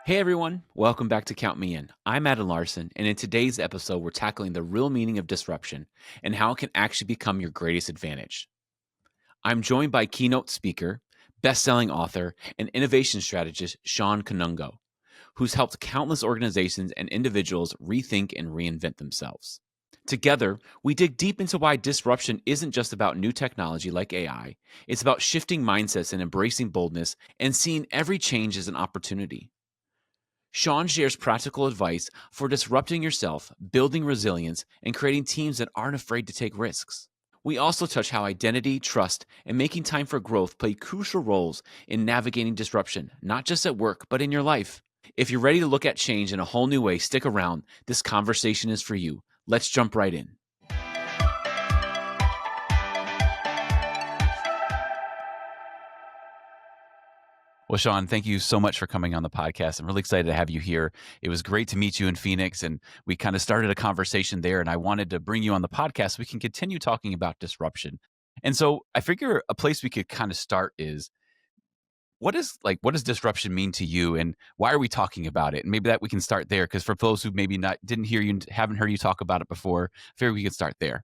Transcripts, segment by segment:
Hey everyone, welcome back to Count Me In. I'm Larson, and in today's episode, we're tackling the real meaning of disruption and how it can actually become your greatest advantage. I'm joined by keynote speaker, best-selling author, and innovation strategist Shawn Kanungo, who's helped countless organizations and individuals rethink and reinvent themselves. Together, we dig deep into why disruption isn't just about new technology like AI, it's about shifting mindsets and embracing boldness and seeing every change as an opportunity. Shawn shares practical advice for disrupting yourself, building resilience, and creating teams that aren't afraid to take risks. We also touch how identity, trust, and making time for growth play crucial roles in navigating disruption, not just at work, but in your life. If you're ready to look at change in a whole new way, stick around. This conversation is for you. Let's jump right in. Well, Shawn, thank you so much for coming on the podcast. I'm really excited to have you here. It was great to meet you in Phoenix, and we kind of started a conversation there, and I wanted to bring you on the podcast so we can continue talking about disruption. And so I figure a place we could kind of start is what does disruption mean to you, and why are we talking about it? And maybe that we can start there, because for those who maybe not didn't hear you, haven't heard you talk about it before, I figure we could start there.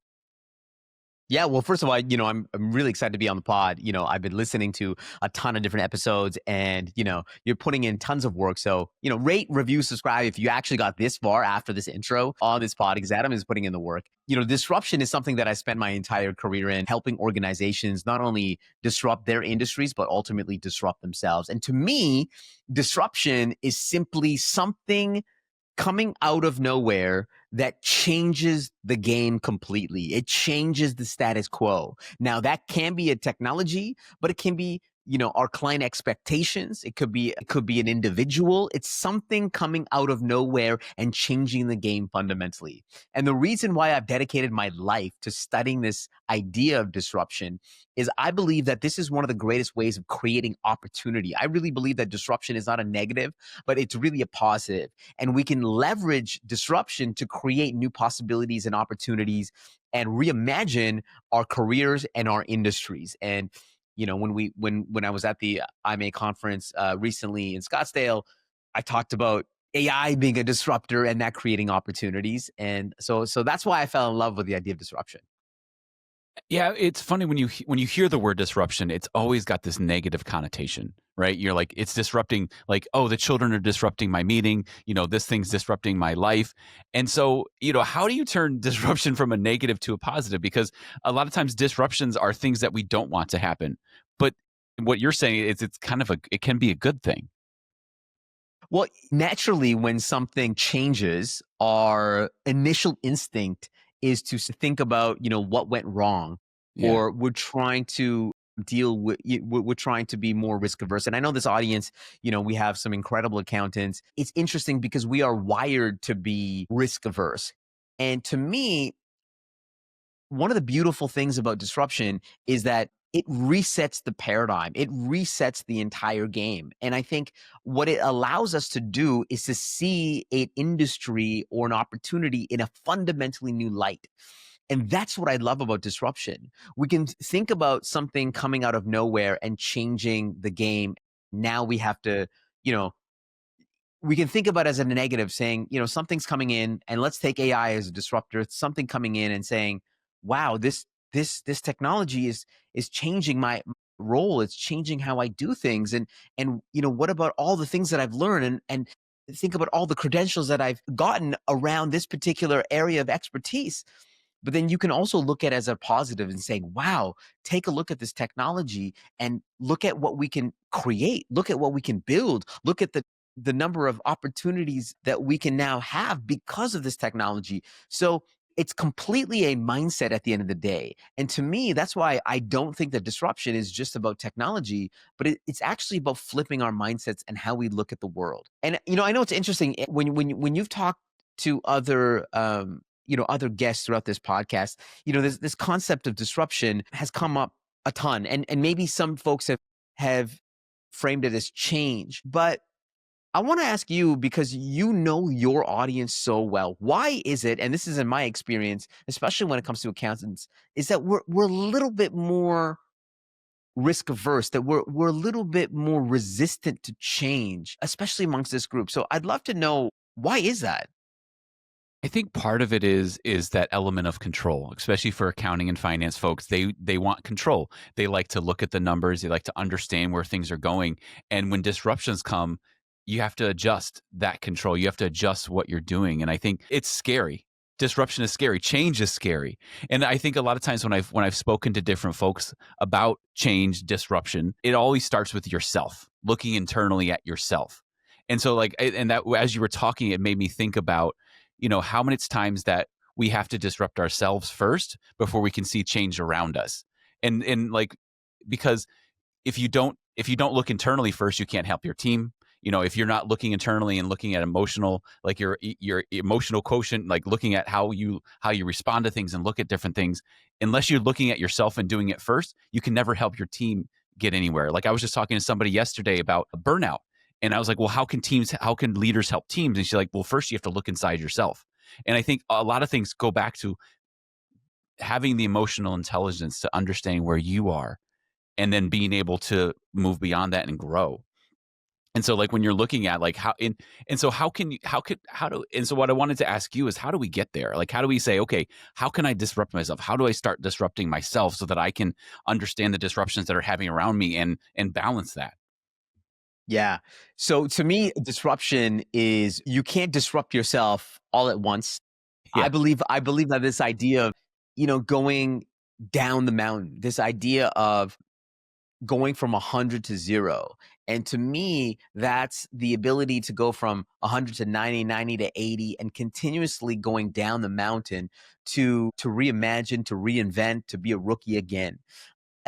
Yeah, well, first of all, I'm really excited to be on the pod. I've been listening to a ton of different episodes, and you're putting in tons of work. So, rate, review, subscribe if you actually got this far after this intro on this pod, because Adam is putting in the work. Disruption is something that I spent my entire career in, helping organizations not only disrupt their industries, but ultimately disrupt themselves. And to me, disruption is simply something coming out of nowhere that changes the game completely. It changes the status quo. Now, that can be a technology, but it can be, our client expectations. It could be an individual. It's something coming out of nowhere and changing the game fundamentally. And the reason why I've dedicated my life to studying this idea of disruption is I believe that this is one of the greatest ways of creating opportunity. I really believe that disruption is not a negative, but it's really a positive. And we can leverage disruption to create new possibilities and opportunities and reimagine our careers and our industries. And when I was at the IMA conference recently in Scottsdale, I talked about AI being a disruptor and that creating opportunities. And so that's why I fell in love with the idea of disruption. Yeah, it's funny when when you hear the word disruption, it's always got this negative connotation, right? You're like, it's disrupting, like, oh, the children are disrupting my meeting, this thing's disrupting my life. And so, how do you turn disruption from a negative to a positive? Because a lot of times disruptions are things that we don't want to happen. But what you're saying is it can be a good thing. Well, naturally, when something changes, our initial instinct is to think about, what went wrong, Yeah. or we're trying to deal with, we're trying to be more risk averse. And I know this audience, we have some incredible accountants. It's interesting because we are wired to be risk averse. And to me, one of the beautiful things about disruption is that it resets the paradigm. It resets the entire game. And I think what it allows us to do is to see an industry or an opportunity in a fundamentally new light. And that's what I love about disruption. We can think about something coming out of nowhere and changing the game. Now we have to, you know, we can think about it as a negative, saying, something's coming in, and let's take AI as a disruptor. It's something coming in and saying, wow, this technology is changing my role. It's changing how I do things. And what about all the things that I've learned, and think about all the credentials that I've gotten around this particular area of expertise. But then you can also look at it as a positive and say, wow, take a look at this technology and look at what we can create. Look at what we can build. Look at the number of opportunities that we can now have because of this technology. So it's completely a mindset at the end of the day. And to me, that's why I don't think that disruption is just about technology, but it's actually about flipping our mindsets and how we look at the world. And I know it's interesting when you've talked to other guests throughout this podcast, this concept of disruption has come up a ton, and maybe some folks have framed it as change. But I want to ask you, because you know your audience so well, why is it, and this is in my experience, especially when it comes to accountants, is that we're a little bit more risk averse, that we're a little bit more resistant to change, especially amongst this group. So I'd love to know, why is that? I think part of it is that element of control, especially for accounting and finance folks. They want control. They like to look at the numbers. They like to understand where things are going. And when disruptions come, you have to adjust that control. You have to adjust what you're doing. And I think it's scary. Disruption is scary. Change is scary. And I think a lot of times when I've spoken to different folks about change, disruption, it always starts with yourself, looking internally at yourself. And so and that as you were talking, it made me think about how many times that we have to disrupt ourselves first before we can see change around us. And like, because if you don't look internally first, you can't help your team. If you're not looking internally and looking at emotional, like your emotional quotient, like looking at how you respond to things and look at different things, unless you're looking at yourself and doing it first, you can never help your team get anywhere. Like I was just talking to somebody yesterday about burnout. And I was like, well, how can leaders help teams? And she's like, well, first you have to look inside yourself. And I think a lot of things go back to having the emotional intelligence to understanding where you are and then being able to move beyond that and grow. And so like when you're looking at like and so how can you how do and so what I wanted to ask you is, how do we get there? Like how do we say, okay, how can I disrupt myself? How do I start disrupting myself so that I can understand the disruptions that are happening around me and balance that? Yeah. So to me, disruption is, you can't disrupt yourself all at once. Yeah. I believe that this idea of, going down the mountain, this idea of going from 100 to 0. And to me, that's the ability to go from 100 to 90, 90 to 80, and continuously going down the mountain to reimagine, to reinvent, to be a rookie again.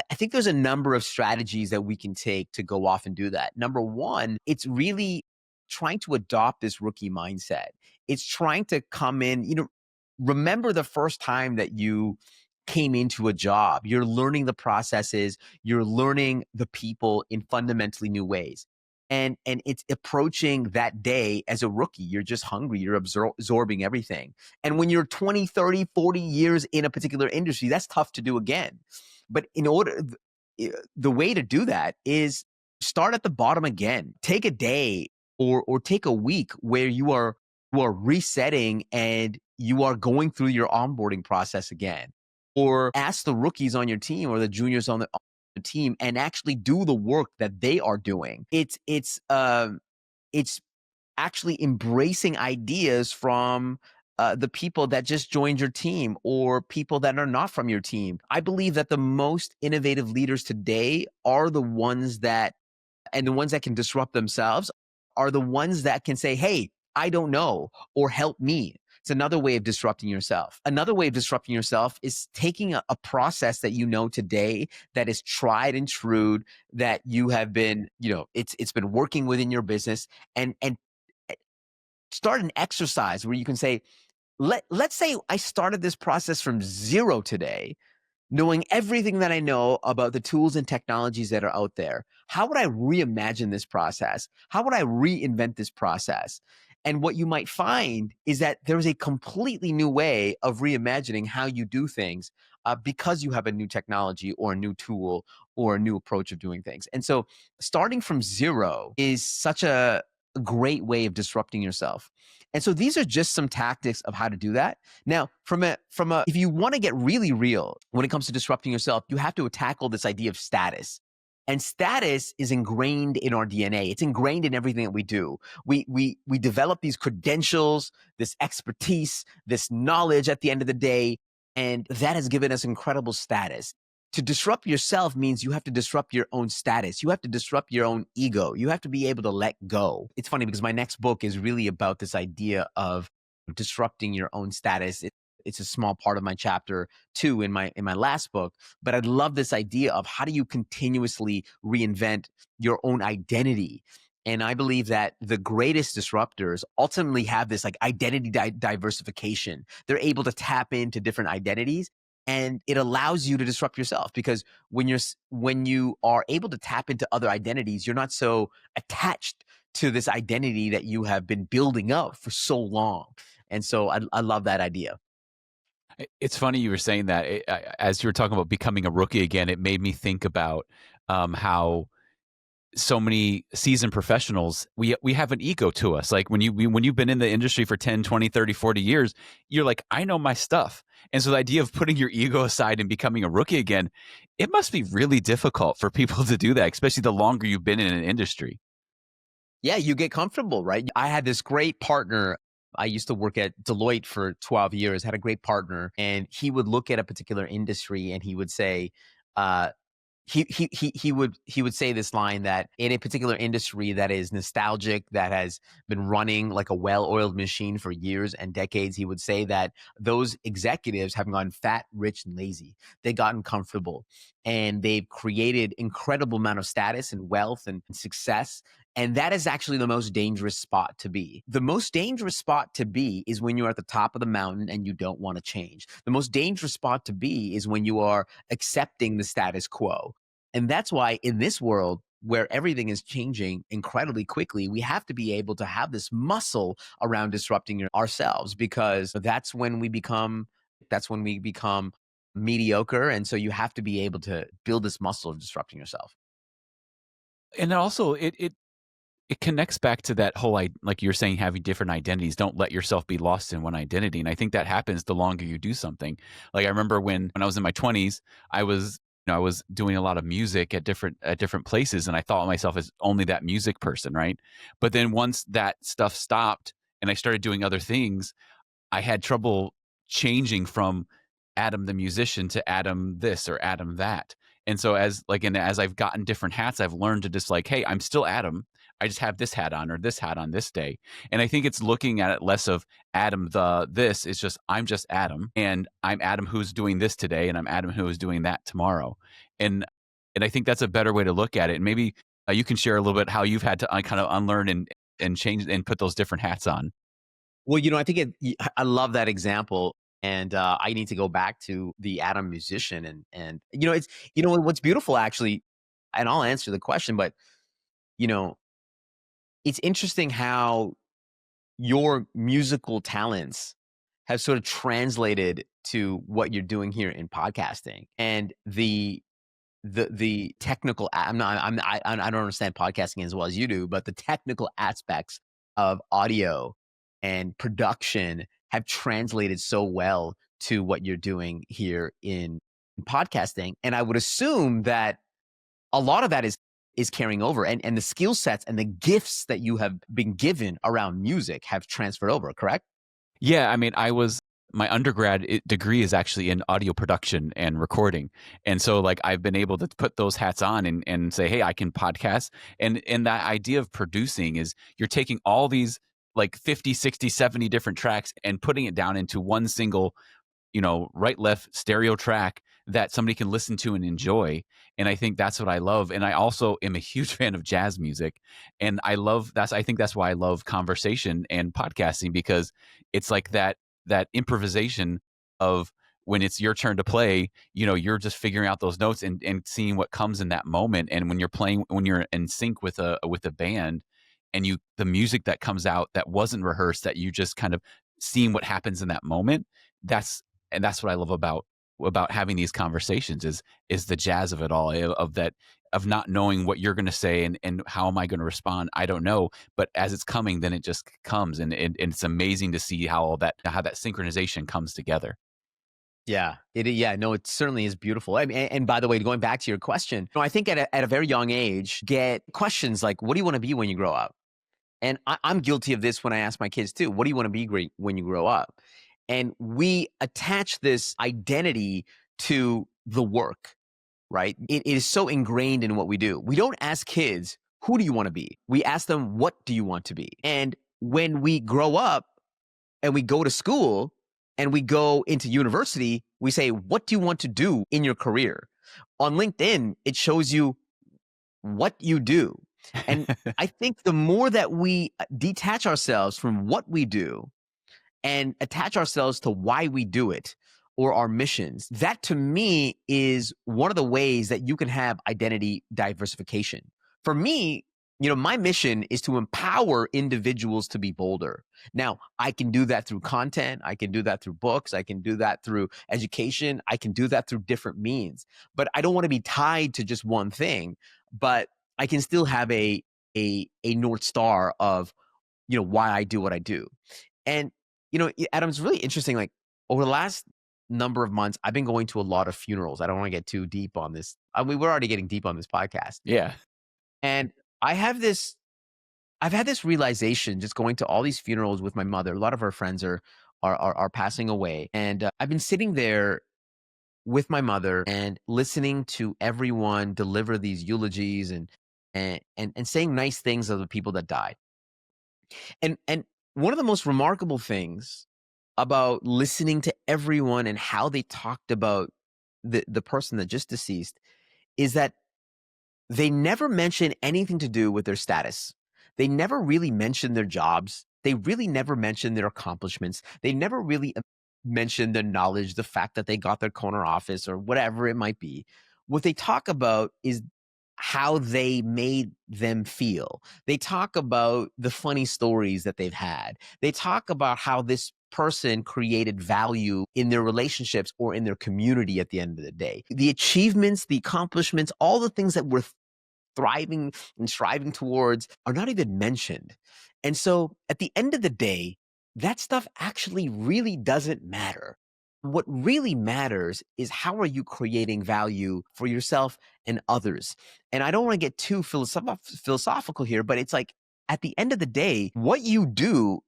I think there's a number of strategies that we can take to go off and do that. Number one, it's really trying to adopt this rookie mindset. It's trying to come in, remember the first time that you came into a job. You're learning the processes, you're learning the people in fundamentally new ways. And it's approaching that day as a rookie. You're just hungry, you're absorbing everything. And when you're 20, 30, 40 years in a particular industry, that's tough to do again. But the way to do that is start at the bottom again. Take a day or take a week where you are resetting and you are going through your onboarding process again. Or ask the rookies on your team or the juniors on the team and actually do the work that they are doing. It's actually embracing ideas from the people that just joined your team or people that are not from your team. I believe that the most innovative leaders today are the ones that, and the ones that can disrupt themselves, are the ones that can say, hey, I don't know, or help me. It's another way of disrupting yourself. Another way of disrupting yourself is taking a process that you know today, that is tried and true, that you have been, it's been working within your business, and start an exercise where you can say, let's say I started this process from 0 today, knowing everything that I know about the tools and technologies that are out there. How would I reimagine this process? How would I reinvent this process? And what you might find is that there's a completely new way of reimagining how you do things, because you have a new technology or a new tool or a new approach of doing things. And so starting from 0 is such a great way of disrupting yourself. And so these are just some tactics of how to do that. Now, if you want to get really real when it comes to disrupting yourself, you have to tackle this idea of status. And status is ingrained in our DNA. It's ingrained in everything that we do. We develop these credentials, this expertise, this knowledge at the end of the day, and that has given us incredible status. To disrupt yourself means you have to disrupt your own status. You have to disrupt your own ego. You have to be able to let go. It's funny because my next book is really about this idea of disrupting your own status. It's a small part of my chapter 2 in my last book, but I love this idea of how do you continuously reinvent your own identity. And I believe that the greatest disruptors ultimately have this like identity diversification. They're able to tap into different identities, and it allows you to disrupt yourself, because when you are able to tap into other identities, you're not so attached to this identity that you have been building up for so long. And so I love that idea. It's funny you were saying that. As you were talking about becoming a rookie again, it made me think about how so many seasoned professionals, we have an ego to us. Like when you've been in the industry for 10, 20, 30, 40 years, you're like, I know my stuff. And so the idea of putting your ego aside and becoming a rookie again, it must be really difficult for people to do that, especially the longer you've been in an industry. Yeah, you get comfortable, right? I had this great partner. I used to work at Deloitte for 12 years, had a great partner, and he would look at a particular industry and he would say, uh, he would say this line that in a particular industry that is nostalgic, that has been running like a well-oiled machine for years and decades, he would say that those executives have gotten fat, rich, and lazy. They've gotten comfortable, and they've created incredible amount of status and wealth and success. And that is actually the most dangerous spot to be. The most dangerous spot to be is when you're at the top of the mountain and you don't want to change. The most dangerous spot to be is when you are accepting the status quo. And that's why in this world where everything is changing incredibly quickly, we have to be able to have this muscle around disrupting ourselves, because that's when we become mediocre. And so you have to be able to build this muscle of disrupting yourself. And also it connects back to that whole, like you're saying, having different identities. Don't let yourself be lost in one identity. And I think that happens the longer you do something. Like I remember when I was in my 20s, I was doing a lot of music at different places, and I thought of myself as only that music person, right? But then once that stuff stopped and I started doing other things, I had trouble changing from Adam the musician to Adam this or Adam that. And so as I've gotten different hats, I've learned to just like, hey, I'm still Adam. I just have this hat on or this hat on this day. And I think it's looking at it less of Adam the this. It's just I'm just Adam, and I'm Adam who's doing this today, and I'm Adam who is doing that tomorrow. And I think that's a better way to look at it. And maybe you can share a little bit how you've had to kind of unlearn and change and put those different hats on. Well, I think I love that example. And I need to go back to the Adam musician. And it's, what's beautiful actually, and I'll answer the question, but, you know, it's interesting how your musical talents have sort of translated to what you're doing here in podcasting. And the technical I don't understand podcasting as well as you do, but the technical aspects of audio and production have translated so well to what you're doing here in podcasting. And I would assume that a lot of that is carrying over, and the skill sets and the gifts that you have been given around music have transferred over, correct? Yeah, I mean, my undergrad degree is actually in audio production and recording. And so like I've been able to put those hats on and say, hey, I can podcast. And that idea of producing is you're taking all these like 50, 60, 70 different tracks and putting it down into one single, right, left stereo track that somebody can listen to and enjoy. And I think that's what I love. And I also am a huge fan of jazz music. And I think that's why I love conversation and podcasting, because it's like that improvisation of when it's your turn to play, you're just figuring out those notes and seeing what comes in that moment. And when you're in sync with a band, and the music that comes out that wasn't rehearsed, that you just kind of seeing what happens in that moment, that's what I love about having these conversations is the jazz of it all, of not knowing what you're going to say and how am I going to respond. I don't know, but as it's coming, then it just comes, and it's amazing to see how that synchronization comes together. Yeah, yeah, no, it certainly is beautiful. I mean, and by the way, going back to your question, I think at a very young age, get questions like, "What do you want to be when you grow up?" And I'm guilty of this when I ask my kids too. What do you want to be great when you grow up? And we attach this identity to the work, right? It is so ingrained in what we do. We don't ask kids, who do you want to be? We ask them, what do you want to be? And when we grow up and we go to school and we go into university, we say, what do you want to do in your career? On LinkedIn, it shows you what you do. And I think the more that we detach ourselves from what we do and attach ourselves to why we do it or our missions, that to me is one of the ways that you can have identity diversification. For me, my mission is to empower individuals to be bolder. Now, I can do that through content. I can do that through books. I can do that through education. I can do that through different means. But I don't want to be tied to just one thing. But I can still have a North Star of, why I do what I do. And, Adam, it's really interesting. Like, over the last number of months, I've been going to a lot of funerals. I don't want to get too deep on this. I mean, we're already getting deep on this podcast. Yeah. And I have this I've had this realization just going to all these funerals with my mother. A lot of our friends are passing away, and I've been sitting there with my mother and listening to everyone deliver these eulogies and saying nice things of the people that died. And one of the most remarkable things about listening to everyone and how they talked about the person that just deceased is that they never mention anything to do with their status. They never really mention their jobs. They really never mention their accomplishments. They never really mention their knowledge, the fact that they got their corner office or whatever it might be. What they talk about is how they made them feel. They talk about the funny stories that they've had. They talk about how this person created value in their relationships or in their community at the end of the day. The achievements, the accomplishments, all the things that we're thriving and striving towards are not even mentioned. And so at the end of the day, that stuff actually really doesn't matter. What really matters is how are you creating value for yourself and others. And I don't want to get too philosophical here, but it's like at the end of the day, what you do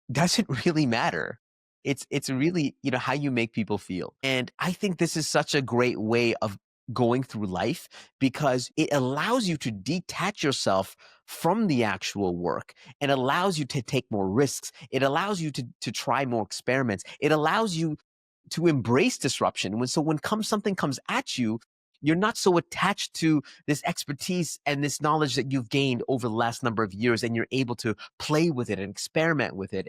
doesn't really matter. It's really, how you make people feel. And I think this is such a great way of going through life because it allows you to detach yourself from the actual work and allows you to take more risks. It allows you to try more experiments. It allows you to embrace disruption. When something comes at you, you're not so attached to this expertise and this knowledge that you've gained over the last number of years, and you're able to play with it and experiment with it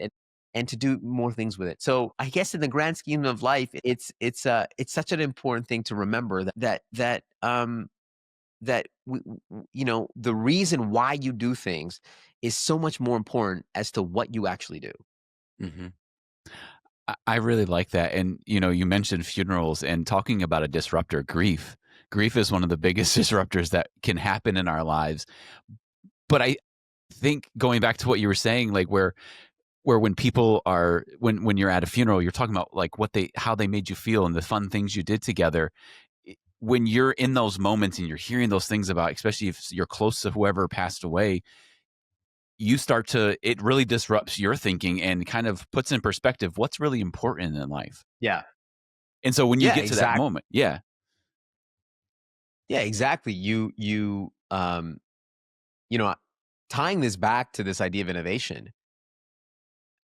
and to do more things with it. So I guess in the grand scheme of life, it's such an important thing to remember that the reason why you do things is so much more important as to what you actually do. Hmm. I really like that. And, you mentioned funerals and talking about a disruptor, grief. Grief is one of the biggest disruptors that can happen in our lives. But I think going back to what you were saying, like where when people are when you're at a funeral, you're talking about like how they made you feel and the fun things you did together. When you're in those moments and you're hearing those things about, especially if you're close to whoever passed away, it really disrupts your thinking and kind of puts in perspective what's really important in life. Yeah. And so when you Yeah, get to that exactly. moment, yeah. Yeah, exactly. Tying this back to this idea of innovation,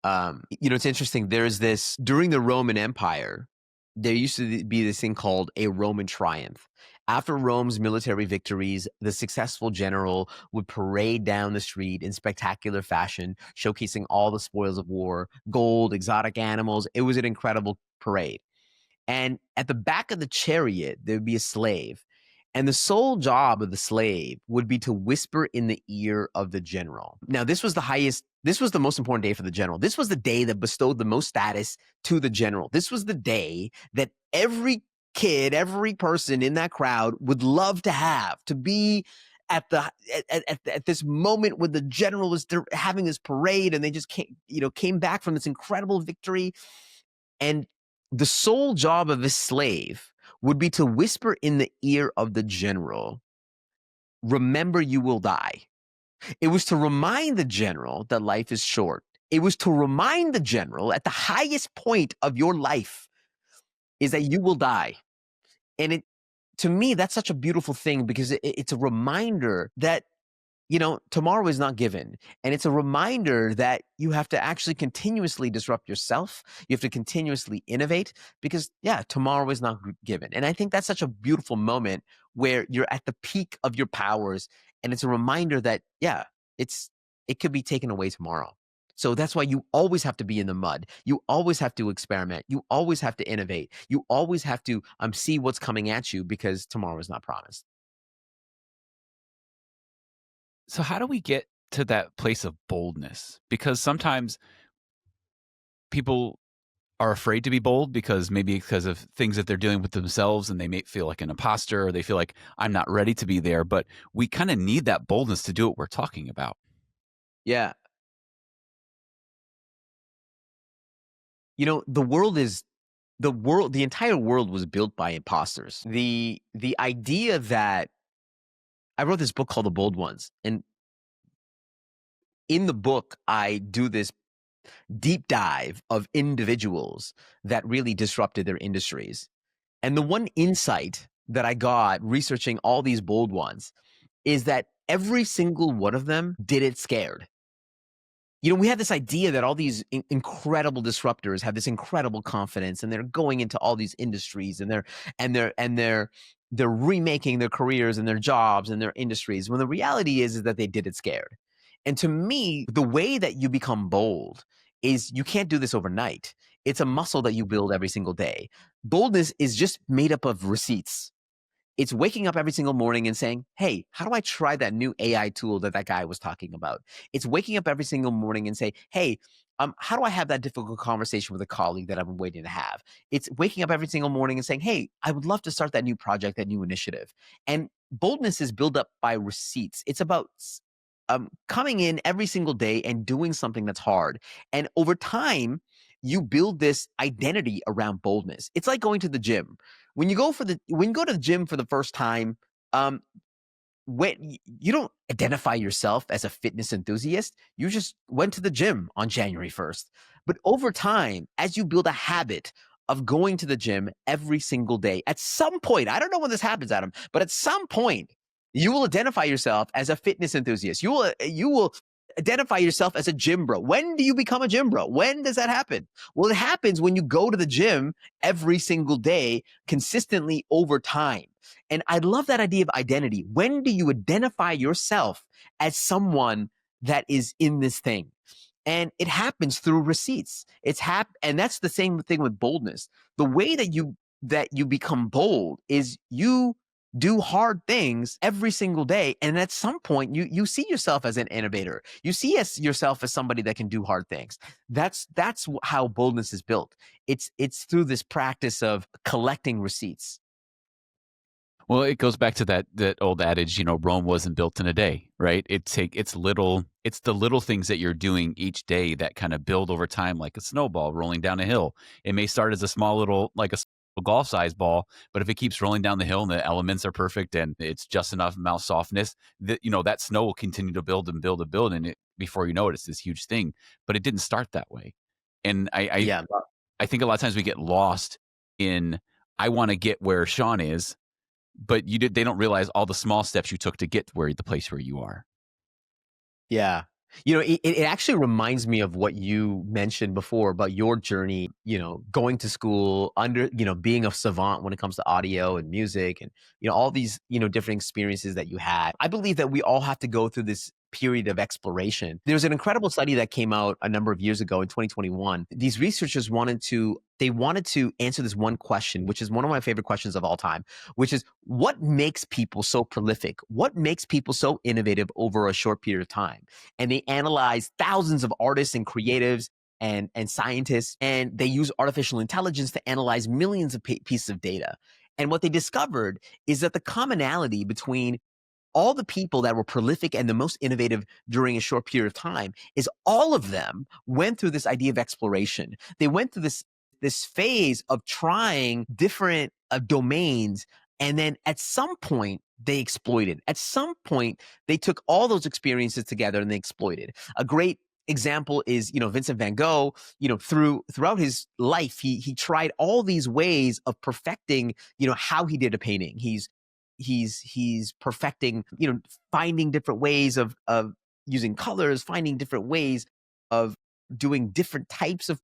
it's interesting. There's this during the Roman Empire, there used to be this thing called a Roman triumph. After Rome's military victories, the successful general would parade down the street in spectacular fashion, showcasing all the spoils of war, gold, exotic animals. It was an incredible parade. And at the back of the chariot, there would be a slave. And the sole job of the slave would be to whisper in the ear of the general. Now, this was the most important day for the general. This was the day that bestowed the most status to the general. This was the day that every kid, every person in that crowd would love to have, to be at this moment when the general was having this parade and they just came back from this incredible victory. And the sole job of a slave would be to whisper in the ear of the general, remember you will die. It was to remind the general that life is short. It was to remind the general at the highest point of your life is that you will die. And to me, that's such a beautiful thing because it's a reminder that tomorrow is not given. And it's a reminder that you have to actually continuously disrupt yourself. You have to continuously innovate because, tomorrow is not given. And I think that's such a beautiful moment where you're at the peak of your powers. And it's a reminder that, it could be taken away tomorrow. So that's why you always have to be in the mud. You always have to experiment. You always have to innovate. You always have to see what's coming at you because tomorrow is not promised. So how do we get to that place of boldness? Because sometimes people are afraid to be bold because maybe because of things that they're dealing with themselves and they may feel like an imposter or they feel like I'm not ready to be there. But we kind of need that boldness to do what we're talking about. Yeah. You know, the entire world was built by imposters. The idea that I wrote this book called The Bold Ones, and in the book I do this deep dive of individuals that really disrupted their industries. And the one insight that I got researching all these bold ones is that every single one of them did it scared. You know, we have this idea that all these incredible disruptors have this incredible confidence, and they're going into all these industries, and they're remaking their careers and their jobs and their industries. When the reality is that they did it scared. And to me, the way that you become bold is you can't do this overnight. It's a muscle that you build every single day. Boldness is just made up of receipts. It's waking up every single morning and saying, hey, how do I try that new AI tool that guy was talking about? It's waking up every single morning and say, hey, how do I have that difficult conversation with a colleague that I've been waiting to have? It's waking up every single morning and saying, hey, I would love to start that new project, that new initiative. And boldness is built up by receipts. It's about coming in every single day and doing something that's hard. And over time, you build this identity around boldness. It's like going to the gym. When you go to the gym for the first time, um, when you don't identify yourself as a fitness enthusiast, you just went to the gym on January 1st. But over time, as you build a habit of going to the gym every single day, at some point, I don't know when this happens, Adam, but at some point, you will identify yourself as a fitness enthusiast. You will identify yourself as a gym bro. When do you become a gym bro? When does that happen? Well, it happens when you go to the gym every single day, consistently over time. And I love that idea of identity. When do you identify yourself as someone that is in this thing? And it happens through receipts. And that's the same thing with boldness. The way that you become bold is you do hard things every single day, and at some point you see yourself as an innovator. You see yourself as somebody that can do hard things. That's how boldness is built. It's through this practice of collecting receipts. Well, it goes back to that old adage, Rome wasn't built in a day, right? It's the little things that you're doing each day that kind of build over time like a snowball rolling down a hill. It may start as a small little like a golf size ball, but if it keeps rolling down the hill and the elements are perfect and it's just enough mouth softness, that snow will continue to build and build and build, and before you know it, it's this huge thing. But it didn't start that way. And Yeah. I think a lot of times we get lost in I want to get where Shawn is, but they don't realize all the small steps you took to get where the place where you are. Yeah. You know, it actually reminds me of what you mentioned before about your journey, going to school, being a savant when it comes to audio and music and, all these, different experiences that you had. I believe that we all have to go through this period of exploration. There's an incredible study that came out a number of years ago in 2021. These researchers wanted to answer this one question, which is one of my favorite questions of all time, which is what makes people so prolific? What makes people so innovative over a short period of time? And they analyzed thousands of artists and creatives and scientists, and they use artificial intelligence to analyze millions of pieces of data. And what they discovered is that the commonality between all the people that were prolific and the most innovative during a short period of time is all of them went through this idea of exploration. They went through this phase of trying different domains, and then at some point they exploited. At some point they took all those experiences together and they exploited. A great example is Vincent van Gogh. Throughout his life he tried all these ways of perfecting how he did a painting. He's perfecting, finding different ways of using colors, finding different ways of doing different types of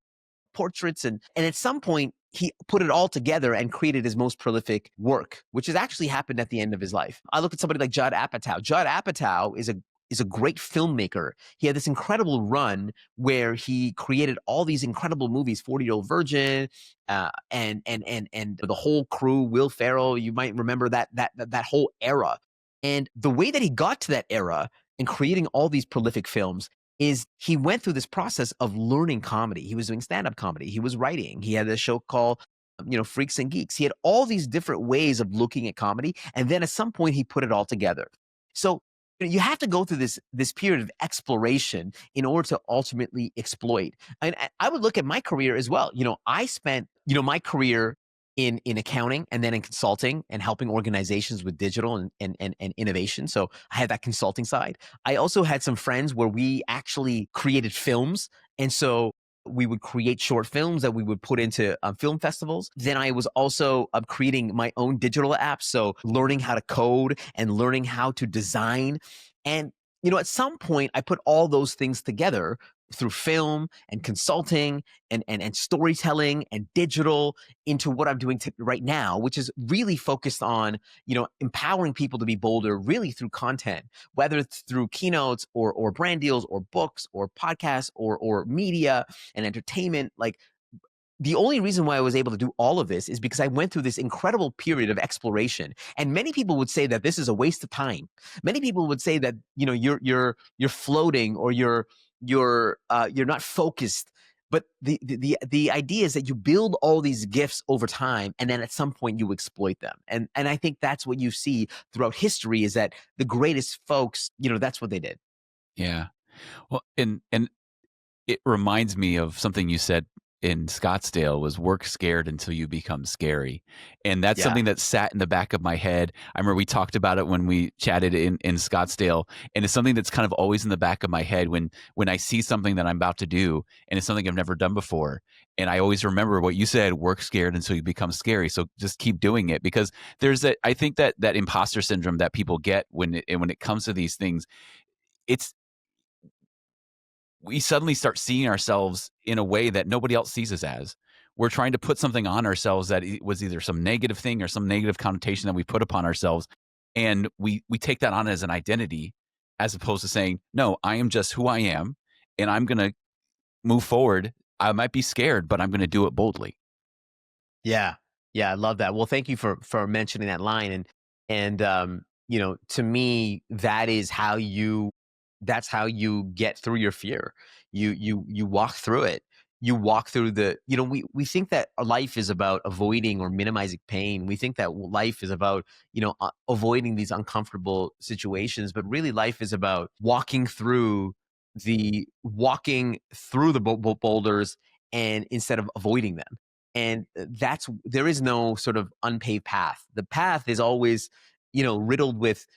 portraits, and at some point he put it all together and created his most prolific work, which has actually happened at the end of his life. I look at somebody like Judd Apatow. Judd Apatow is a great filmmaker. He had this incredible run where he created all these incredible movies, 40-Year-Old Virgin, and the whole crew, Will Ferrell. You might remember that whole era. And the way that he got to that era and creating all these prolific films is he went through this process of learning comedy. He was doing stand-up comedy. He was writing. He had a show called, Freaks and Geeks. He had all these different ways of looking at comedy, and then at some point he put it all together. So you have to go through this period of exploration in order to ultimately exploit. And I would look at my career as well. I spent, my career in accounting and then in consulting and helping organizations with digital and innovation. So I had that consulting side. I also had some friends where we actually created films. And so we would create short films that we would put into film festivals. Then I was also creating my own digital apps. So learning how to code and learning how to design. And, at some point I put all those things together through film and consulting and storytelling and digital into what I'm doing right now, which is really focused on, empowering people to be bolder really through content, whether it's through keynotes or brand deals or books or podcasts or media and entertainment. Like, the only reason why I was able to do all of this is because I went through this incredible period of exploration. And many people would say that this is a waste of time. Many people would say that, you're floating or you're not focused. But the idea is that you build all these gifts over time, and then at some point you exploit them. And I think that's what you see throughout history is that the greatest folks, that's what they did. Yeah. Well, and it reminds me of something you said in Scottsdale was work scared until you become scary. And that's Yeah. something that sat in the back of my head. I remember we talked about it when we chatted in Scottsdale. And it's something that's kind of always in the back of my head when I see something that I'm about to do and it's something I've never done before. And I always remember what you said, work scared until you become scary. So just keep doing it because I think that imposter syndrome that people get when it comes to these things, it's we suddenly start seeing ourselves in a way that nobody else sees us as. We're trying to put something on ourselves that was either some negative thing or some negative connotation that we put upon ourselves. And we take that on as an identity as opposed to saying, no, I am just who I am and I'm going to move forward. I might be scared, but I'm going to do it boldly. Yeah. Yeah, I love that. Well, thank you for mentioning that line. And to me, that's how you get through your fear. You walk through it. You walk through we think that our life is about avoiding or minimizing pain. We think that life is about, avoiding these uncomfortable situations, but really life is about walking through the boulders and instead of avoiding them. And there is no sort of unpaved path. The path is always, riddled with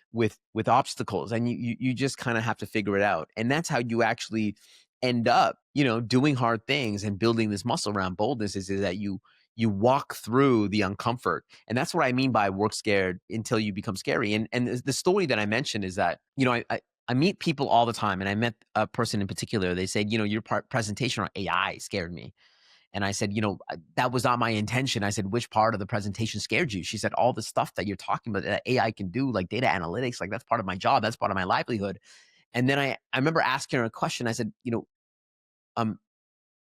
obstacles, and you just kind of have to figure it out. And that's how you actually end up, doing hard things and building this muscle around boldness is that you walk through the uncomfort. And that's what I mean by work scared until you become scary. And the story that I mentioned is that, I meet people all the time, and I met a person in particular. They said, your presentation on AI scared me. And I said, that was not my intention. I said, which part of the presentation scared you? She said, all the stuff that you're talking about that AI can do, like data analytics, like that's part of my job. That's part of my livelihood. And then I remember asking her a question. I said, um,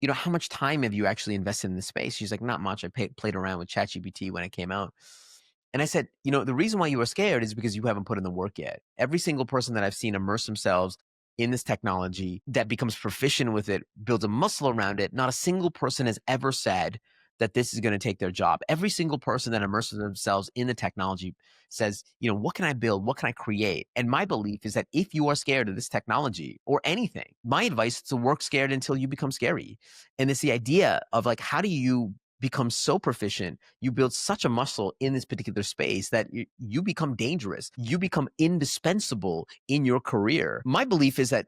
how much time have you actually invested in this space? She's like, not much. I played around with ChatGPT when it came out. And I said, the reason why you are scared is because you haven't put in the work yet. Every single person that I've seen immerse themselves in this technology that becomes proficient with it, builds a muscle around it. Not a single person has ever said that this is going to take their job. Every single person that immerses themselves in the technology says, what can I build? What can I create? And my belief is that if you are scared of this technology or anything, my advice is to work scared until you become scary. And it's the idea of like, how do you become so proficient, you build such a muscle in this particular space that you become dangerous, you become indispensable in your career. My belief is that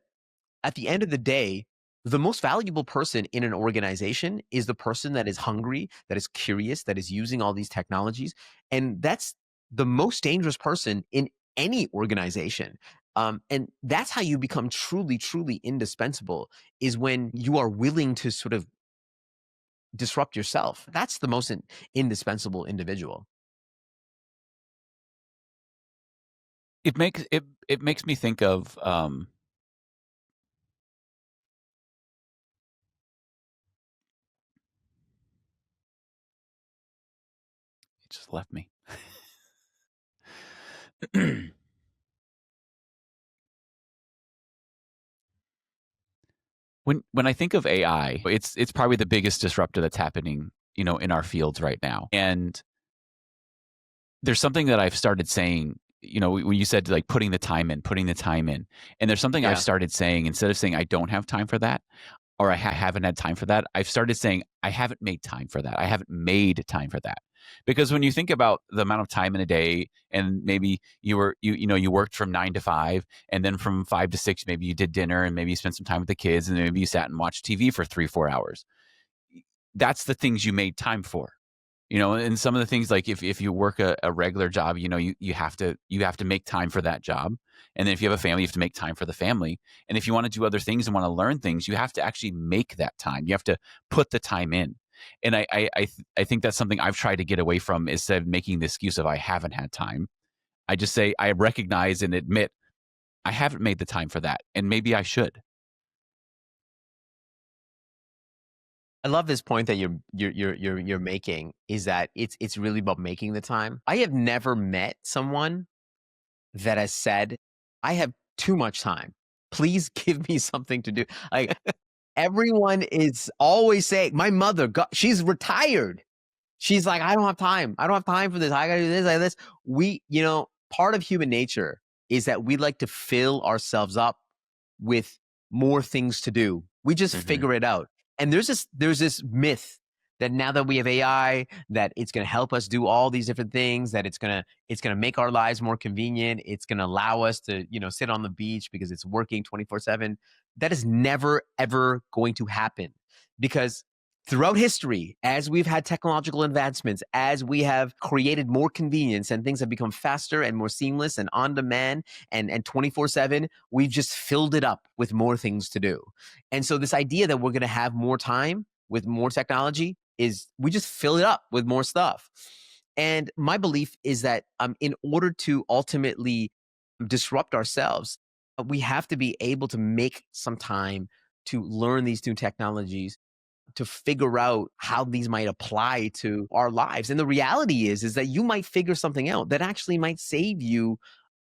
at the end of the day, the most valuable person in an organization is the person that is hungry, that is curious, that is using all these technologies. And that's the most dangerous person in any organization. And that's how you become truly, truly indispensable, is when you are willing to sort of disrupt yourself. That's the most indispensable individual. It makes me think of it just left me. When I think of AI, it's probably the biggest disruptor that's happening, in our fields right now. And there's something that I've started saying, when you said like putting the time in. And there's something I've Yeah. started saying instead of saying I don't have time for that or I haven't had time for that, I've started saying I haven't made time for that. I haven't made time for that. Because when you think about the amount of time in a day and maybe you worked from 9 to 5 and then from 5 to 6 maybe you did dinner and maybe you spent some time with the kids and then maybe you sat and watched TV for 3-4 hours. That's the things you made time for. And some of the things like if you work a regular job, you have to make time for that job. And then if you have a family, you have to make time for the family. And if you want to do other things and want to learn things, you have to actually make that time. You have to put the time in. And I think that's something I've tried to get away from instead of making the excuse of I haven't had time. I just say I recognize and admit I haven't made the time for that, and maybe I I love this point that you're making, is that it's really about making the time. I have never met someone that has said, "I have too much time. Please give me something to do." Like, everyone is always saying, my mother, she's retired. She's like, "I don't have time. I don't have time for this. I gotta do this, like this." Part of human nature is that we like to fill ourselves up with more things to do. We just should. figure it out. And there's this myth that now that we have AI, that it's going to help us do all these different things, that it's going to make our lives more convenient. It's going to allow us to, sit on the beach because it's working 24/7. That is never ever going to happen, because throughout history, as we've had technological advancements, as we have created more convenience and things have become faster and more seamless and on demand and 24/7, we've just filled it up with more things to do. And so this idea that we're going to have more time with more technology is, we just fill it up with more stuff. And my belief is that in order to ultimately disrupt ourselves, we have to be able to make some time to learn these new technologies, to figure out how these might apply to our lives. And the reality is that you might figure something out that actually might save you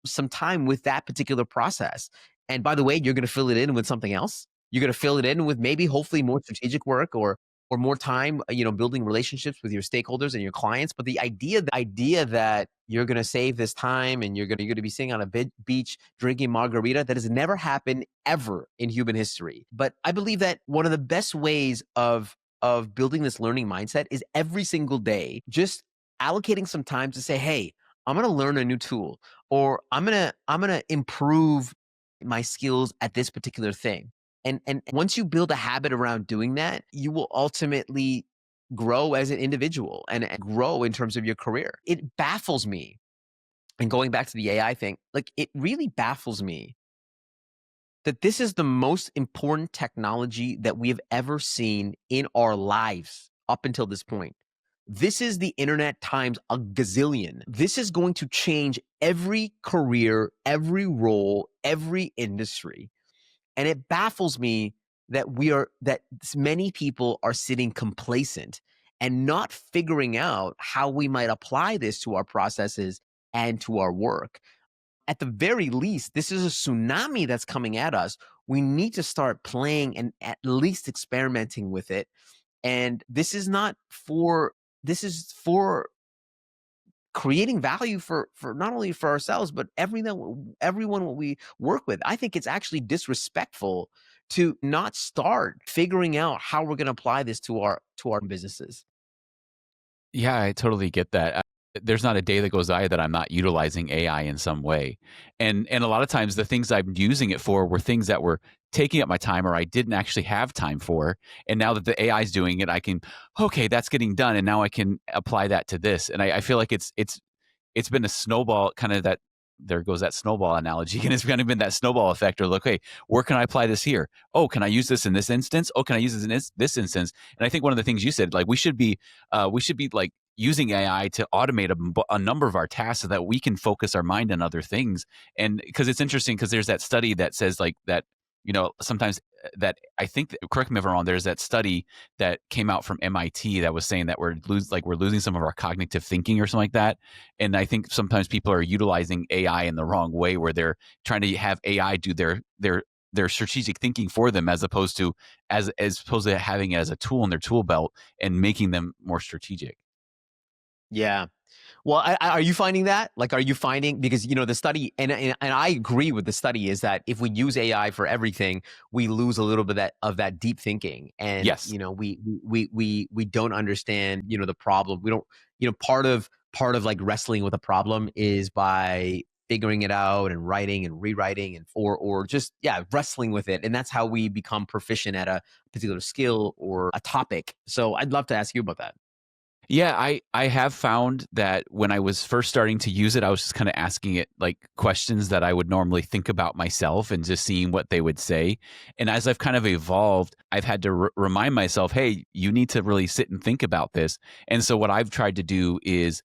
some time with that particular process. And by the way, you're going to fill it in with something else. You're going to fill it in with maybe hopefully more strategic work, or more time, building relationships with your stakeholders and your clients. But the idea that you're going to save this time and you're going to be sitting on a beach drinking margarita, that has never happened ever in human history. But I believe that one of the best ways of building this learning mindset is every single day just allocating some time to say, "Hey, I'm going to learn a new tool, or I'm going to improve my skills at this particular thing." And once you build a habit around doing that, you will ultimately grow as an individual and grow in terms of your career. It baffles me. And going back to the AI thing, like, it really baffles me that this is the most important technology that we have ever seen in our lives up until this point. This is the internet times a gazillion. This is going to change every career, every role, every industry. And it baffles me that many people are sitting complacent and not figuring out how we might apply this to our processes and to our work. At the very least, this is a tsunami that's coming at us. We need to start playing and at least experimenting with it. And this is for creating value for not only for ourselves, but everyone we work with. I think it's actually disrespectful to not start figuring out how we're going to apply this to our businesses. Yeah, I totally get that. There's not a day that goes by that I'm not utilizing AI in some way. And a lot of times the things I'm using it for were things that were taking up my time or I didn't actually have time for. And now that the AI is doing it, I can, okay, that's getting done. And now I can apply that to this. And I feel like it's been a snowball, kind of that, there goes that snowball analogy. And it's kind of been that snowball effect, or look, hey, where can I apply this here? Oh, can I use this in this instance? Oh, can I use this in this instance? And I think one of the things you said, like we should be like using AI to automate a number of our tasks so that we can focus our mind on other things. And because it's interesting, because there's that study that says like that, sometimes that I think, correct me if I'm wrong, there's that study that came out from MIT that was saying that we're losing some of our cognitive thinking or something like that. And I think sometimes people are utilizing AI in the wrong way, where they're trying to have AI do their their strategic thinking for them, as opposed to having it as a tool in their tool belt and making them more strategic. Yeah. Well, are you finding that? Like, are you finding, because the study, and I agree with the study, is that if we use AI for everything, we lose a little bit of that deep thinking, and Yes. we don't understand the problem. We don't part of like wrestling with a problem is by figuring it out and writing and rewriting and or just wrestling with it, and that's how we become proficient at a particular skill or a topic. So I'd love to ask you about that. Yeah, I have found that when I was first starting to use it, I was just kind of asking it like questions that I would normally think about myself and just seeing what they would say. And as I've kind of evolved, I've had to remind myself, hey, you need to really sit and think about this. And so what I've tried to do is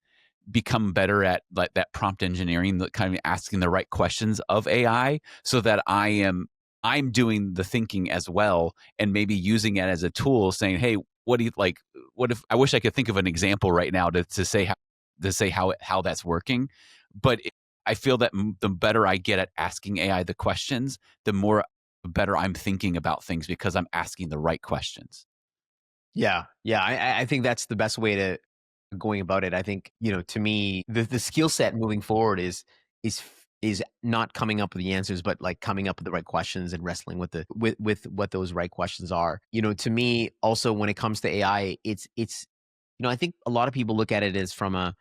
become better at like that prompt engineering, the kind of asking the right questions of AI so that I'm doing the thinking as well and maybe using it as a tool saying, hey, what do you like? What if I wish I could think of an example right now to say how that's working, but I feel that the better I get at asking AI the questions, the more better I'm thinking about things because I'm asking the right questions. Yeah, yeah. I think that's the best way to going about it. I think to me, the skill set moving forward is not coming up with the answers, but like coming up with the right questions and wrestling with what those right questions are. To me, also when it comes to AI, it's I think a lot of people look at it as from a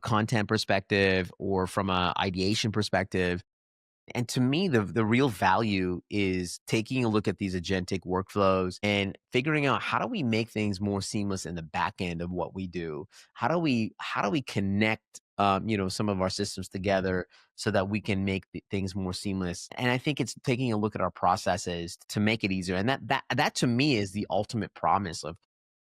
content perspective or from a ideation perspective, and to me, the real value is taking a look at these agentic workflows and figuring out how do we make things more seamless in the back end of what we do? How do we connect some of our systems together so that we can make things more seamless? And I think it's taking a look at our processes to make it easier. And that to me is the ultimate promise of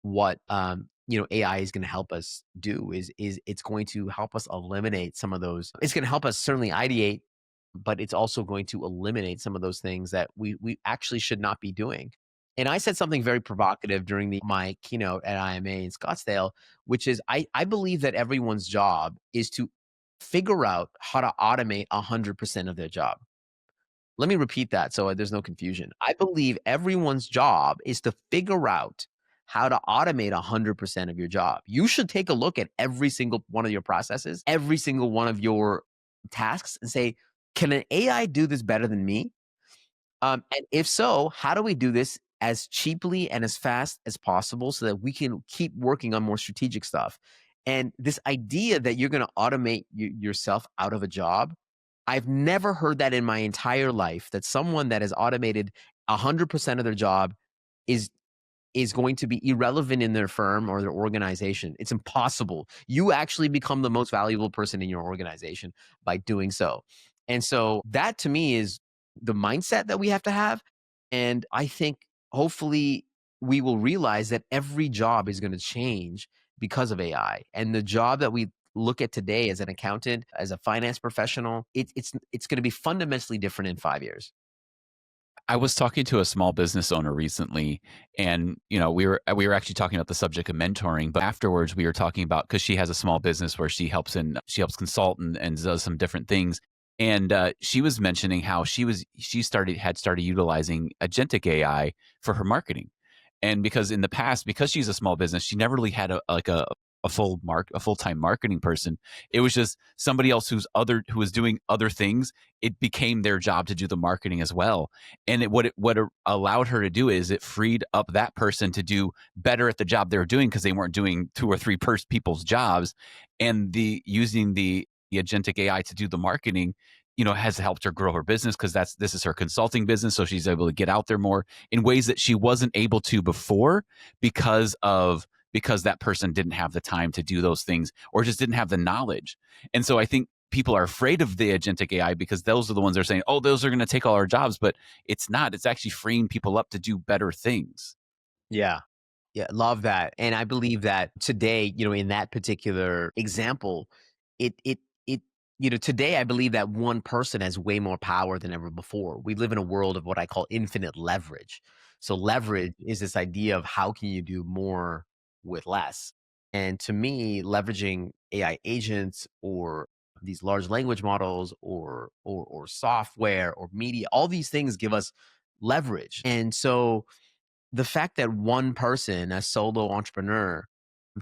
what AI is going to help us do is it's going to help us eliminate some of those. It's going to help us certainly ideate, but it's also going to eliminate some of those things that we actually should not be doing. And I said something very provocative during my keynote at IMA in Scottsdale, which is I believe that everyone's job is to figure out how to automate 100% of their job. Let me repeat that so there's no confusion. I believe everyone's job is to figure out how to automate 100% of your job. You should take a look at every single one of your processes, every single one of your tasks, and say, can an AI do this better than me? And if so, how do we do this as cheaply and as fast as possible so that we can keep working on more strategic stuff? And this idea that you're going to automate yourself out of a job, I've never heard that in my entire life, that someone that has automated 100% of their job is going to be irrelevant in their firm or their organization. It's impossible. You actually become the most valuable person in your organization by doing so. And so that to me is the mindset that we have to have. And I think hopefully we will realize that every job is going to change because of AI. And the job that we look at today as an accountant, as a finance professional, it's going to be fundamentally different in 5 years. I was talking to a small business owner recently, and we were actually talking about the subject of mentoring. But afterwards, we were talking about because she has a small business where she helps consult and does some different things. And she was mentioning how she had started utilizing agentic AI for her marketing, and because in the past, because she's a small business, she never really had a full-time marketing person. It was just somebody else who was doing other things. It became their job to do the marketing as well. And what it allowed her to do is it freed up that person to do better at the job they were doing because they weren't doing two or three people's jobs. And the using the agentic AI to do the marketing, has helped her grow her business because this is her consulting business. So she's able to get out there more in ways that she wasn't able to before because that person didn't have the time to do those things or just didn't have the knowledge. And so I think people are afraid of the agentic AI because those are the ones that are saying, oh, those are going to take all our jobs. But it's not. It's actually freeing people up to do better things. Yeah. Yeah, love that. And I believe that today, in that particular example, it today I believe that one person has way more power than ever before. We live in a world of what I call infinite leverage. So leverage is this idea of how can you do more with less. And to me, leveraging AI agents or these large language models or software or media. All these things give us leverage. And so the fact that one person, a solo entrepreneur,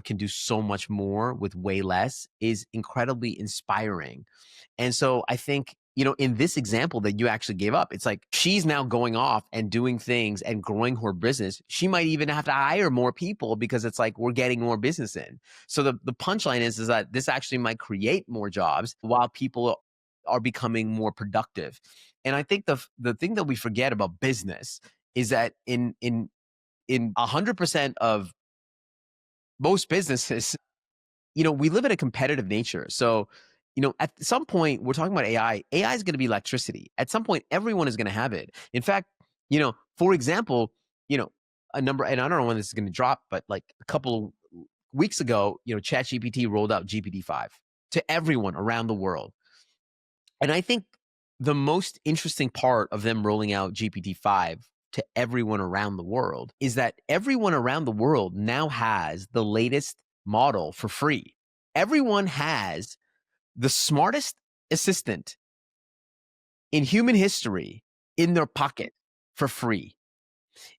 can do so much more with way less is incredibly inspiring. And so I think, in this example that you actually gave up, it's like she's now going off and doing things and growing her business. She might even have to hire more people because it's like we're getting more business in. So the punchline is that this actually might create more jobs while people are becoming more productive. And I think the thing that we forget about business is that in 100% of most businesses, we live in a competitive nature. So, at some point, we're talking about AI. AI is going to be electricity. At some point, everyone is going to have it. In fact, for example, a number, and I don't know when this is going to drop, but like a couple of weeks ago, ChatGPT rolled out GPT-5 to everyone around the world. And I think the most interesting part of them rolling out GPT-5 to everyone around the world is that everyone around the world now has the latest model for free. Everyone has the smartest assistant in human history in their pocket for free.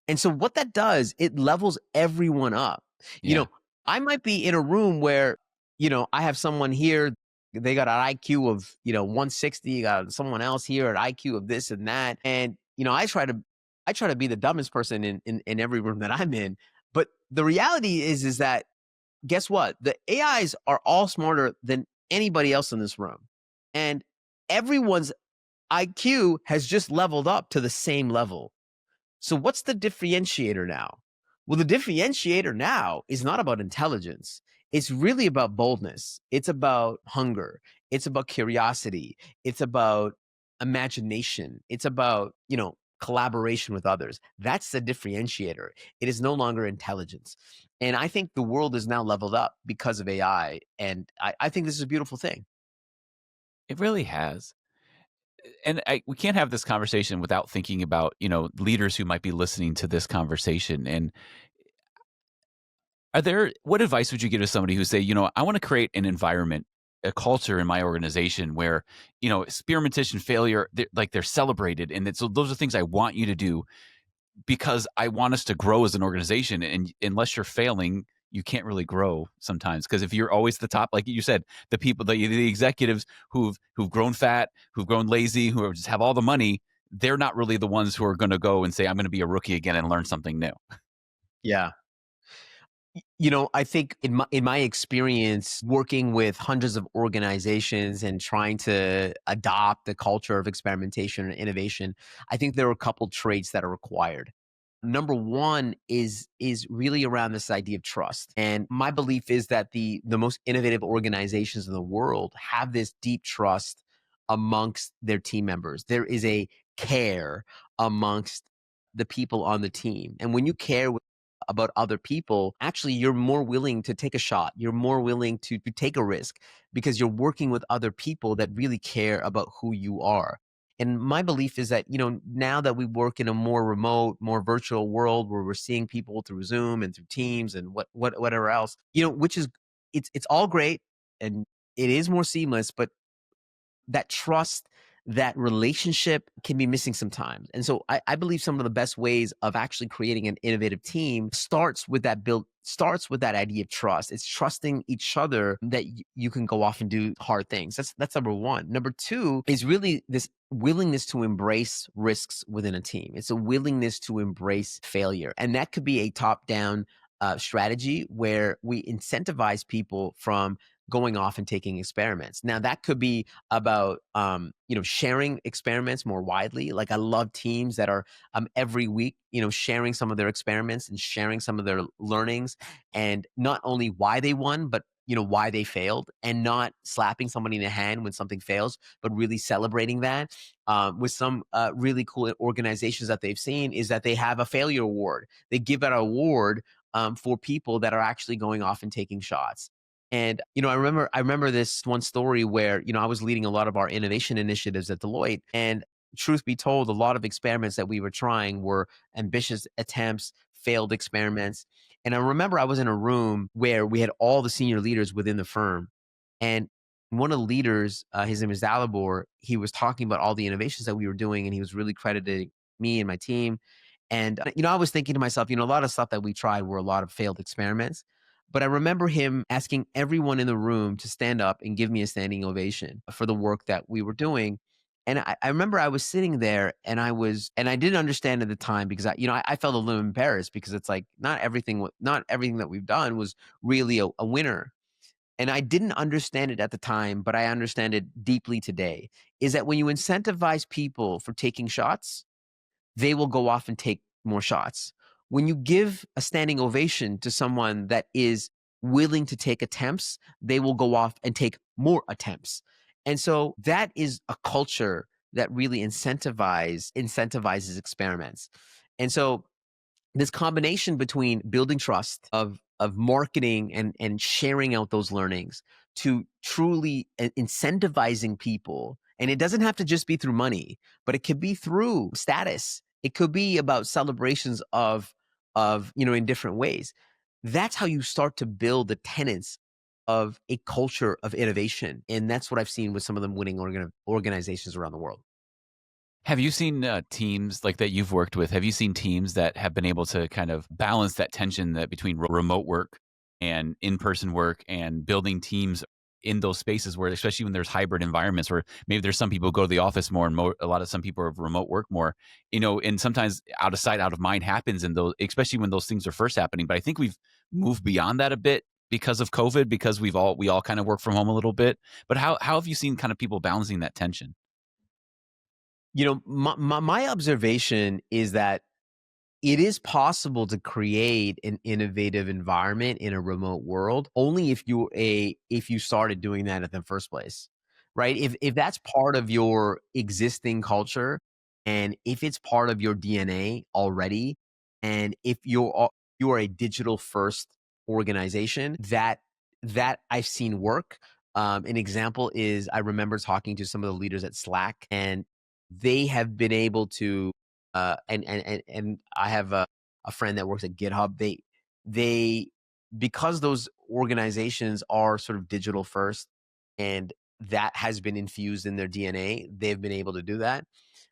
And so what that does, it levels everyone up. Yeah. I might be in a room where, I have someone here, they got an IQ of, 160, got someone else here, an IQ of this and that. And, I try to be the dumbest person in every room that I'm in. But the reality is that guess what? The AIs are all smarter than anybody else in this room. And everyone's IQ has just leveled up to the same level. So what's the differentiator now? Well, the differentiator now is not about intelligence. It's really about boldness. It's about hunger. It's about curiosity. It's about imagination. It's about, collaboration with others. That's the differentiator. It is no longer intelligence. And I think the world is now leveled up because of AI. And I think this is a beautiful thing. It really has. And we can't have this conversation without thinking about, leaders who might be listening to this conversation. And what advice would you give to somebody who say, I want to create an environment, a culture in my organization where, experimentation, failure, they're celebrated. And so those are things I want you to do because I want us to grow as an organization. And unless you're failing, you can't really grow sometimes. Because if you're always the top, like you said, the people, the executives who've grown fat, who've grown lazy, who just have all the money, they're not really the ones who are going to go and say, I'm going to be a rookie again and learn something new. Yeah. I think in my experience working with hundreds of organizations and trying to adopt the culture of experimentation and innovation, I think there are a couple traits that are required. Number one is really around this idea of trust. And my belief is that the most innovative organizations in the world have this deep trust amongst their team members. There is a care amongst the people on the team. And when you care about other people, actually you're more willing to take a shot. You're more willing to take a risk because you're working with other people that really care about who you are. And my belief is that, now that we work in a more remote, more virtual world where we're seeing people through Zoom and through Teams and whatever else, which is it's all great and it is more seamless, but that trust, that relationship can be missing sometimes. And so I believe some of the best ways of actually creating an innovative team starts with that idea of trust. It's trusting each other that you can go off and do hard things. That's number one. Number two is really this willingness to embrace risks within a team. It's a willingness to embrace failure. And that could be a top-down strategy where we incentivize people from going off and taking experiments. Now that could be about sharing experiments more widely. Like I love teams that are every week sharing some of their experiments and sharing some of their learnings, and not only why they won, but why they failed, and not slapping somebody in the hand when something fails, but really celebrating that. With some really cool organizations that they've seen is that they have a failure award. They give out an award for people that are actually going off and taking shots. And I remember this one story where I was leading a lot of our innovation initiatives at Deloitte, and truth be told, a lot of experiments that we were trying were ambitious attempts, failed experiments. And I remember I was in a room where we had all the senior leaders within the firm, and One of the leaders, his name is Dalibor, he was talking about all the innovations that we were doing, and he was really crediting me and my team. And, I was thinking to myself, a lot of stuff that we tried were a lot of failed experiments. But I remember him asking everyone in the room to stand up and give me a standing ovation for the work that we were doing. And I remember I was sitting there and I didn't understand at the time because I felt a little embarrassed because it's like not everything that we've done was really a winner. And I didn't understand it at the time, but I understand it deeply today, is that when you incentivize people for taking shots, they will go off and take more shots. When you give a standing ovation to someone that is willing to take attempts, they will go off and take more attempts. And so that is a culture that really incentivizes experiments. And so this combination between building trust of marketing and sharing out those learnings to truly incentivizing people, and it doesn't have to just be through money, but it could be through status, it could be about celebrations of in different ways. That's how you start to build the tenets of a culture of innovation, and that's what I've seen with some of the winning organizations around the world. Have you seen teams like that you've worked with? Have you seen teams that have been able to kind of balance that tension that between remote work and in-person work and building teams in those spaces where, especially when there's hybrid environments where maybe there's some people who go to the office more and a lot of some people are remote work more, and sometimes out of sight, out of mind happens in those, especially when those things are first happening. But I think we've moved beyond that a bit because of COVID, because we all kind of work from home a little bit. But how have you seen kind of people balancing that tension? My observation is that it is possible to create an innovative environment in a remote world only if you started doing that in the first place, right? If that's part of your existing culture and if it's part of your DNA already, and if you are a digital first organization that I've seen work. An example is I remember talking to some of the leaders at Slack, and they have been able to and I have a friend that works at GitHub. They because those organizations are sort of digital first, and that has been infused in their DNA. They've been able to do that.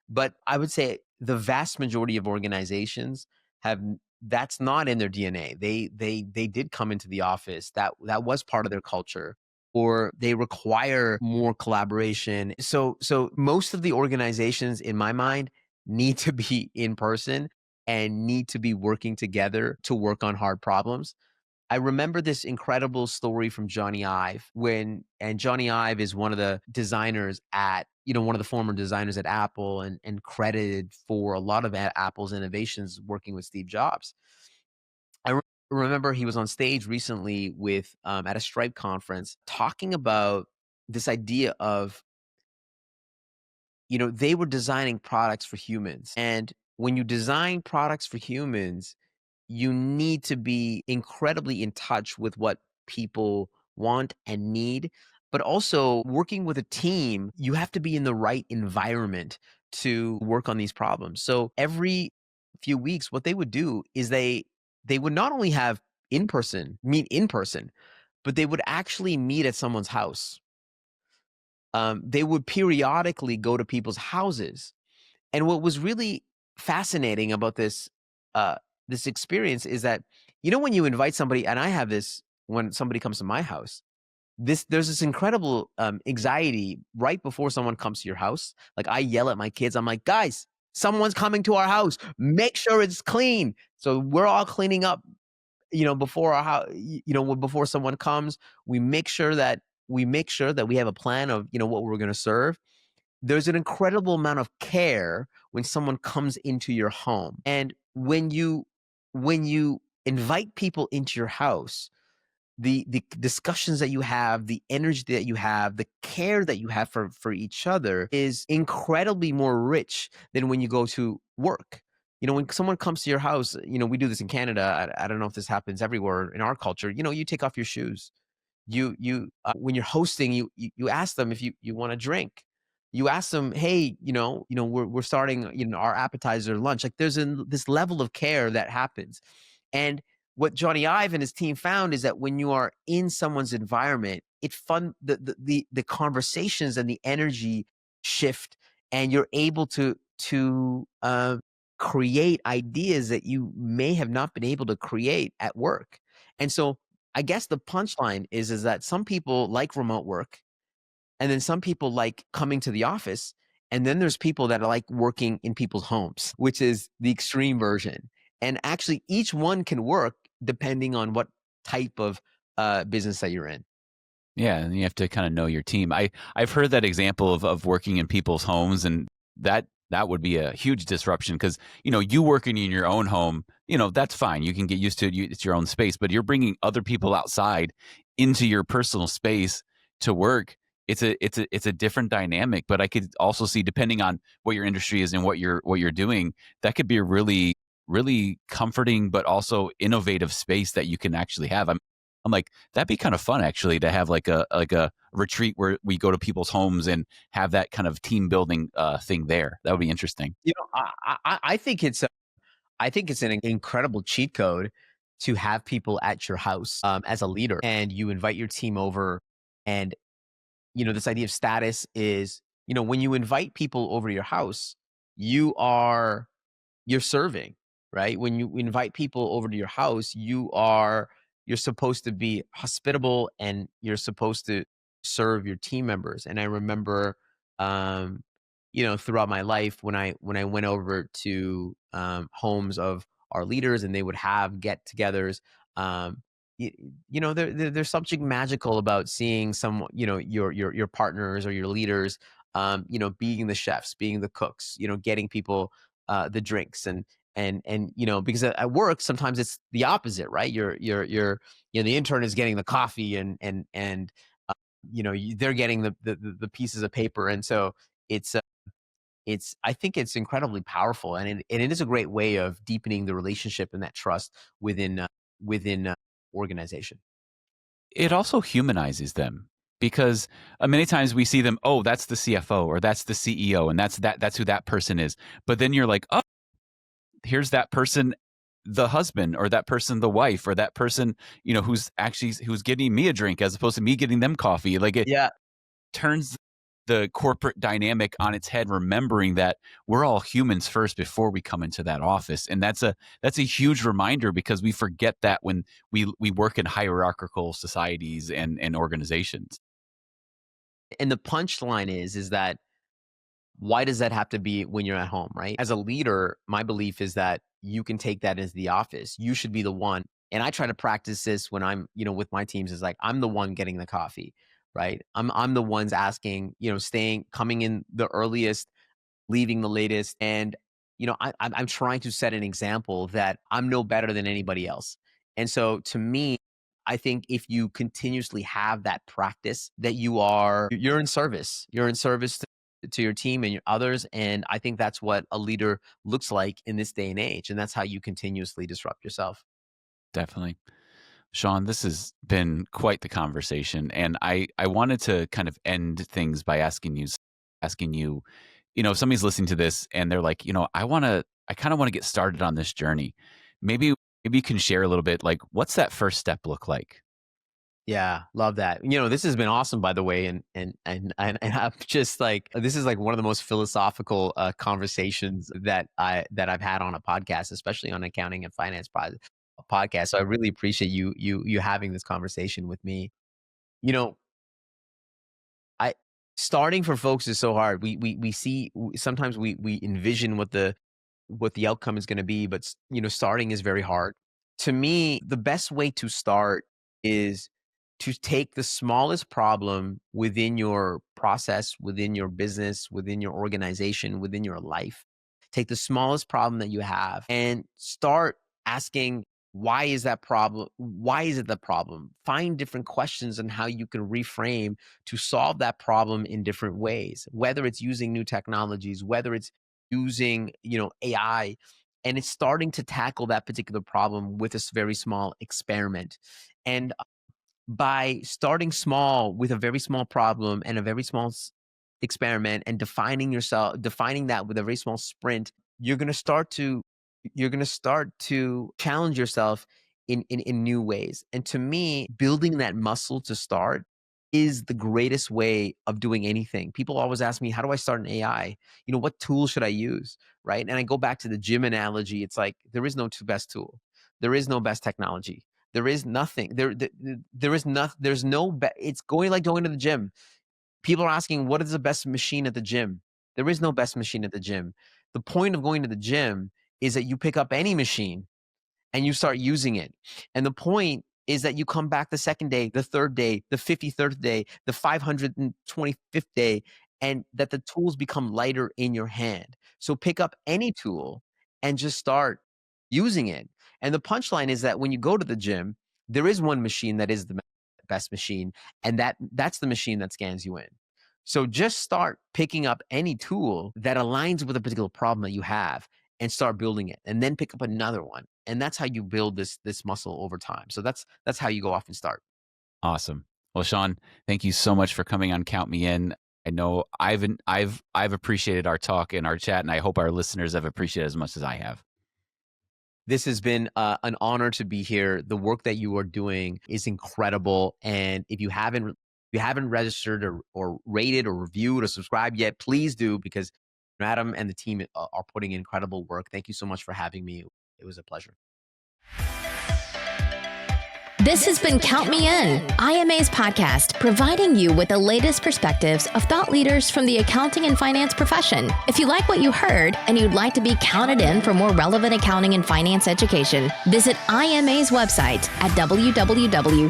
But I would say the vast majority of organizations have that's not in their DNA. They did come into the office. That was part of their culture, or they require more collaboration. So most of the organizations in my mind need to be in person and need to be working together to work on hard problems. I remember this incredible story from Johnny Ive and Johnny Ive is one of the designers one of the former designers at Apple and credited for a lot of Apple's innovations working with Steve Jobs. I remember he was on stage recently with at a Stripe conference talking about this idea of they were designing products for humans. And when you design products for humans, you need to be incredibly in touch with what people want and need. But also working with a team, you have to be in the right environment to work on these problems. So every few weeks, what they would do is they would not only have meet in person, but they would actually meet at someone's house. They would periodically go to people's houses. And what was really fascinating about this experience is that, when you invite somebody, and I have this when somebody comes to my house, there's this incredible anxiety right before someone comes to your house. Like I yell at my kids, I'm like, guys, someone's coming to our house. Make sure it's clean. So we're all cleaning up, before our house, before someone comes, we make sure that we have a plan of, what we're going to serve. There's an incredible amount of care when someone comes into your home. And when you invite people into your house, the discussions that you have, the energy that you have, the care that you have for each other is incredibly more rich than when you go to work. When someone comes to your house, we do this in Canada. I don't know if this happens everywhere in our culture. You take off your shoes. When you're hosting, you ask them if you want a drink. You ask them, hey, we're starting, our appetizer lunch. Like there's this level of care that happens. And what Johnny Ive and his team found is that when you are in someone's environment, it fun the conversations and the energy shift, and you're able to create ideas that you may have not been able to create at work. And so I guess the punchline is that some people like remote work, and then some people like coming to the office, and then there's people that are like working in people's homes, which is the extreme version. And actually, each one can work depending on what type of business that you're in. Yeah, and you have to kinda know your team. I've heard that example of working in people's homes, and that would be a huge disruption because, you working in your own home, that's fine. You can get used to it. It's your own space, but you're bringing other people outside into your personal space to work. It's a different dynamic, but I could also see, depending on what your industry is and what you're doing, that could be a really, really comforting, but also innovative space that you can actually have. I'm like, that'd be kind of fun actually to have like a retreat where we go to people's homes and have that kind of team building thing there. That would be interesting. I think it's an incredible cheat code to have people at your house as a leader, and you invite your team over. And this idea of status is, when you invite people over to your house, you are you're serving, right? When you invite people over to your house, you're supposed to be hospitable, and you're supposed to serve your team members. And I remember, um, throughout my life, when I went over to homes of our leaders, and they would have get-togethers. Um, you, there's something magical about seeing some, your partners or your leaders, being the chefs, being the cooks, getting people the drinks, and because at work sometimes it's the opposite, right? The intern is getting the coffee, and they're getting the pieces of paper. And so it's uh, it's I think it's incredibly powerful, and it is a great way of deepening the relationship and that trust within organization. It also humanizes them because many times we see them, oh, that's the CFO or that's the CEO, and that's who that person is. But then you're like, oh, here's that person, the husband, or that person, the wife, or that person, who's getting me a drink as opposed to me getting them coffee. Like, it Yeah. turns the corporate dynamic on its head, remembering that we're all humans first before we come into that office. And that's a huge reminder because we forget that when we work in hierarchical societies and organizations. And the punchline is that, why does that have to be when you're at home, right? As a leader, my belief is that you can take that into the office. You should be the one. And I try to practice this when I'm, with my teams, is like, I'm the one getting the coffee, right? I'm the ones asking, coming in the earliest, leaving the latest. And, I'm trying to set an example that I'm no better than anybody else. And so to me, I think if you continuously have that practice, that you're in service. You're in service to your team and your others. And I think that's what a leader looks like in this day and age. And that's how you continuously disrupt yourself. Definitely. Sean, this has been quite the conversation, and I wanted to kind of end things by asking you, if somebody's listening to this and they're like, I kind of want to get started on this journey. Maybe you can share a little bit, like, what's that first step look like? Yeah, love that. This has been awesome, by the way, and I'm just like, this is like one of the most philosophical conversations that I've had on a podcast, especially on accounting and finance podcast. So I really appreciate you having this conversation with me. You know, I starting for folks is so hard. We see, sometimes we envision what the outcome is going to be, but starting is very hard. To me, the best way to start is to take the smallest problem within your process, within your business, within your organization, within your life. Take the smallest problem that you have and start asking, why is that problem? Why is it the problem? Find different questions on how you can reframe to solve that problem in different ways, whether it's using new technologies, whether it's using, AI. And it's starting to tackle that particular problem with a very small experiment. And by starting small with a very small problem and a very small experiment, and defining that with a very small sprint, you're going to start to challenge yourself in new ways. And to me, building that muscle to start is the greatest way of doing anything. People always ask me, how do I start an AI? What tool should I use? Right. And I go back to the gym analogy. It's like, there is no best tool. There is no best technology. There is nothing. There is nothing. There's no, it's like going to the gym. People are asking, what is the best machine at the gym? There is no best machine at the gym. The point of going to the gym is that you pick up any machine and you start using it. And the point is that you come back the second day, the third day, the 53rd day, the 525th day, and that the tools become lighter in your hand. So pick up any tool and just start using it. And the punchline is that when you go to the gym, there is one machine that is the best machine, and that's the machine that scans you in. So just start picking up any tool that aligns with a particular problem that you have and start building it, and then pick up another one. And that's how you build this muscle over time. So that's how you go off and start. Awesome. Well, Shawn, thank you so much for coming on Count Me In. I know I've appreciated our talk and our chat, and I hope our listeners have appreciated it as much as I have. This has been an honor to be here. The work that you are doing is incredible. And if you haven't registered or rated or reviewed or subscribed yet, please do, because Adam and the team are putting in incredible work. Thank you so much for having me. It was a pleasure. This has been Count Me In, IMA's podcast, providing you with the latest perspectives of thought leaders from the accounting and finance profession. If you like what you heard and you'd like to be counted in for more relevant accounting and finance education, visit IMA's website at www.imanet.org.